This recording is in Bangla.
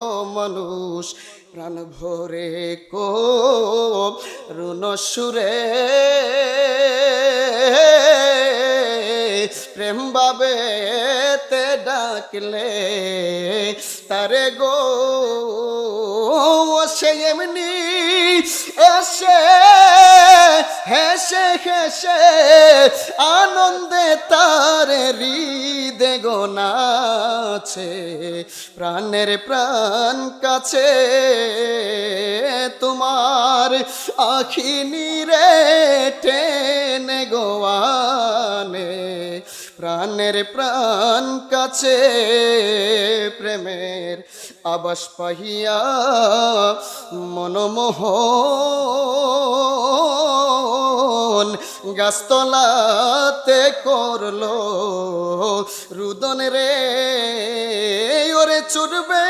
মানুষ প্রাণ ভরে করুণ সুরে প্রেম বাবে তে ডাকলে তারে গো সে এমনি এসে হেসে হেসে আনন্দে তার হৃদে গোনাছে প্রাণের প্রাণ কাছে তোমার আখি নিরে টেনে গোয়ানে প্রাণের প্রাণ কাছে প্রেমের আবাস পাহিয়া মনমোহন গাছতলাতে করলো রুদন রে ওরে চুরবে